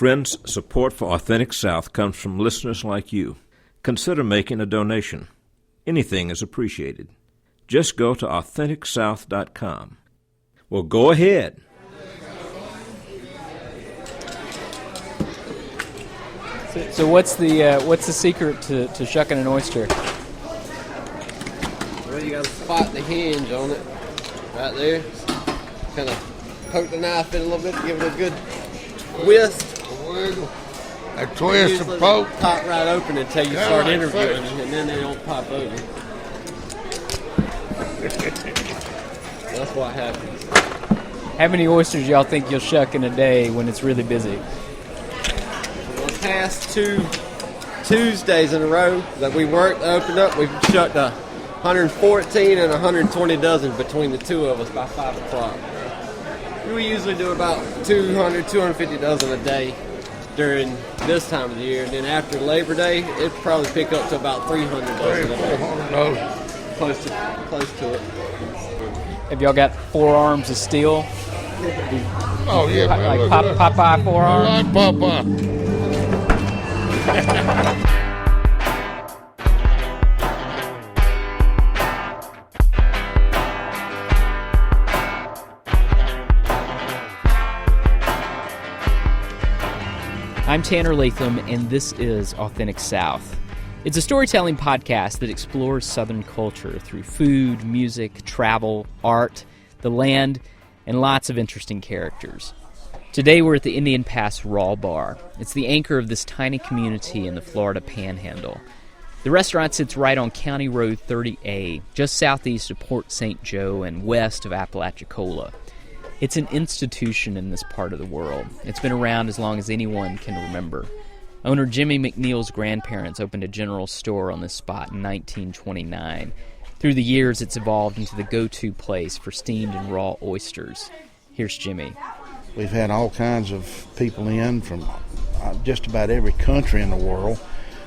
Friends, support for Authentic South comes from listeners like you. Consider making a donation. Anything is appreciated. Just go to AuthenticSouth.com. Well, go ahead. So what's the secret to shucking an oyster? Well, you got to spot the hinge on it right there. Kind of poke the knife in a little bit to give it a good twist. A twist, a poke. Pop right open until you start interviewing, and then they don't pop open. That's what happens. How many oysters y'all think you'll shuck in a day when it's really busy? For the past 2 Tuesdays in a row that we worked, opened up, we've shucked 114 and 120 dozen between the two of us by 5 o'clock. We usually do about 200, 250 dozen a day during this time of the year, and then after Labor Day, it'd probably pick up to about 300 dozen a day. Close to it. Have y'all got forearms of steel? Oh, yeah. Like Popeye forearms? Like Popeye. I'm Tanner Latham, and this is Authentic South. It's a storytelling podcast that explores Southern culture through food, music, travel, art, the land, and lots of interesting characters. Today we're at the Indian Pass Raw Bar. It's the anchor of this tiny community in the Florida Panhandle. The restaurant sits right on County Road 30A, just southeast of Port St. Joe and west of Apalachicola. It's an institution in this part of the world. It's been around as long as anyone can remember. Owner Jimmy McNeil's grandparents opened a general store on this spot in 1929. Through the years, it's evolved into the go-to place for steamed and raw oysters. Here's Jimmy. We've had all kinds of people in from just about every country in the world.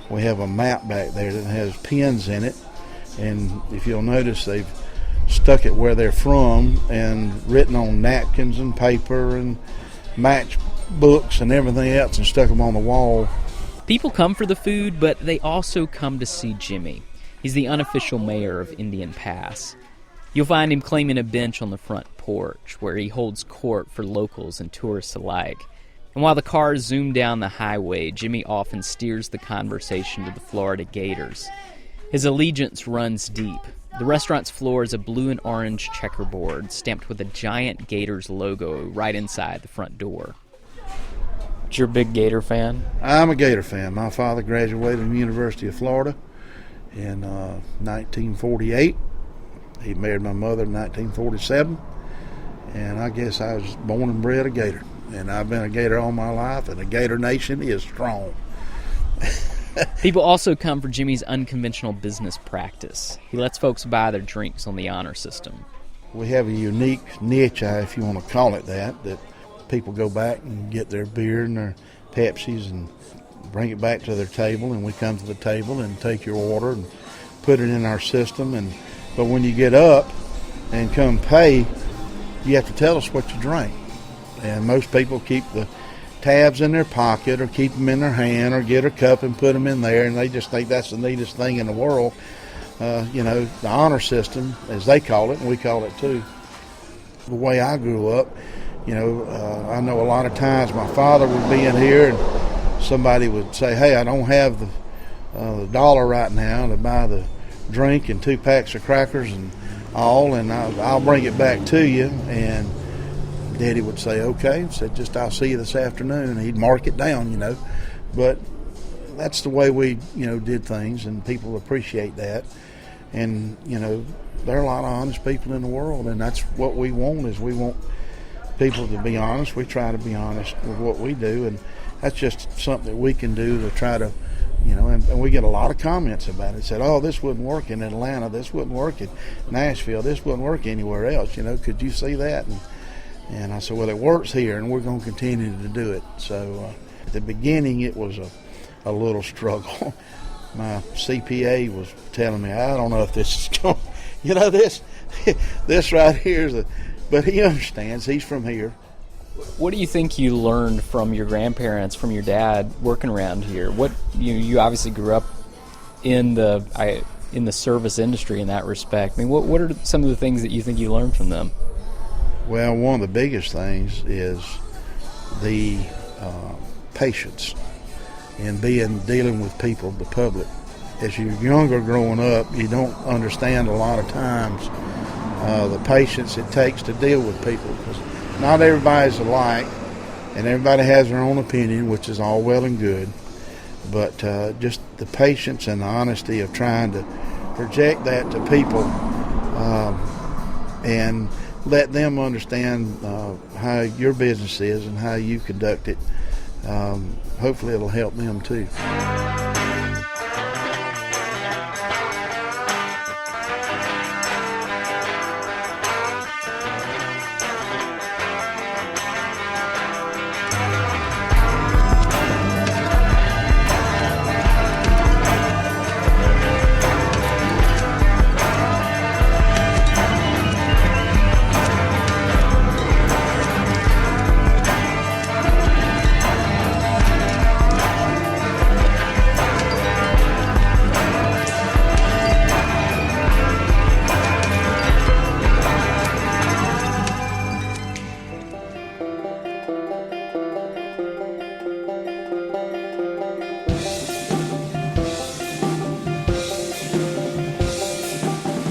We have a map back there that has pins in it, and if you'll notice, they've stuck it where they're from and written on napkins and paper and match books and everything else and stuck them on the wall. People come for the food, but they also come to see Jimmy. He's the unofficial mayor of Indian Pass. You'll find him claiming a bench on the front porch where he holds court for locals and tourists alike. And while the cars zoom down the highway, Jimmy often steers the conversation to the Florida Gators. His allegiance runs deep. The restaurant's floor is a blue and orange checkerboard stamped with a giant Gators logo right inside the front door. You're a big Gator fan? I'm a Gator fan. My father graduated from the University of Florida in 1948. He married my mother in 1947. And I guess I was born and bred a Gator. And I've been a Gator all my life, and the Gator Nation is strong. People also come for Jimmy's unconventional business practice. He lets folks buy their drinks on the honor system. We have a unique niche, if you want to call it that people go back and get their beer and their Pepsis and bring it back to their table, and we come to the table and take your order and put it in our system. But when you get up and come pay, you have to tell us what you drank. And most people keep the tabs in their pocket or keep them in their hand or get a cup and put them in there, and they just think that's the neatest thing in the world. The honor system, as they call it, and we call it too. The way I grew up, I know a lot of times my father would be in here and somebody would say, hey, I don't have the dollar right now to buy the drink and 2 packs of crackers and all, and I'll bring it back to you. And Daddy would say, okay, said, just I'll see you this afternoon, and he'd mark it down, But that's the way we, did things, and people appreciate that. And, there are a lot of honest people in the world, and that's what we want, is we want people to be honest. We try to be honest with what we do, and that's just something that we can do to try to, and we get a lot of comments about it. Said, oh, this wouldn't work in Atlanta, this wouldn't work in Nashville, this wouldn't work anywhere else, could you see that? And I said, well, it works here, and we're going to continue to do it. So at the beginning, it was a little struggle. My CPA was telling me, I don't know if this is going, this right here is but he understands. He's from here. What do you think you learned from your grandparents, from your dad, working around here? What you obviously grew up in the service industry in that respect. I mean, what are some of the things that you think you learned from them? Well, one of the biggest things is the patience in dealing with people, the public. As you're younger growing up, you don't understand a lot of times the patience it takes to deal with people, because not everybody's alike, and everybody has their own opinion, which is all well and good. But just the patience and the honesty of trying to project that to people and let them understand how your business is and how you conduct it. Hopefully it'll help them too.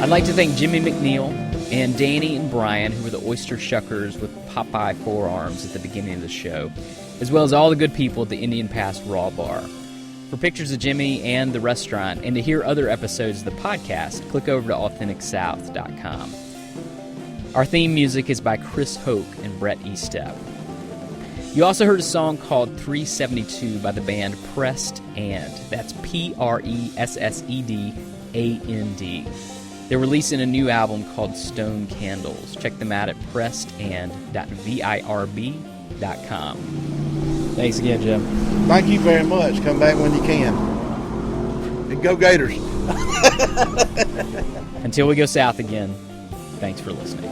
I'd like to thank Jimmy McNeil and Danny and Brian, who were the oyster shuckers with Popeye forearms at the beginning of the show, as well as all the good people at the Indian Pass Raw Bar. For pictures of Jimmy and the restaurant, and to hear other episodes of the podcast, click over to AuthenticSouth.com. Our theme music is by Chris Hoke and Brett Estep. You also heard a song called 372 by the band Pressed And. That's Pressed-And. They're releasing a new album called Stone Candles. Check them out at pressedand.virb.com. Thanks again, Jim. Thank you very much. Come back when you can. And go Gators. Until we go south again, thanks for listening.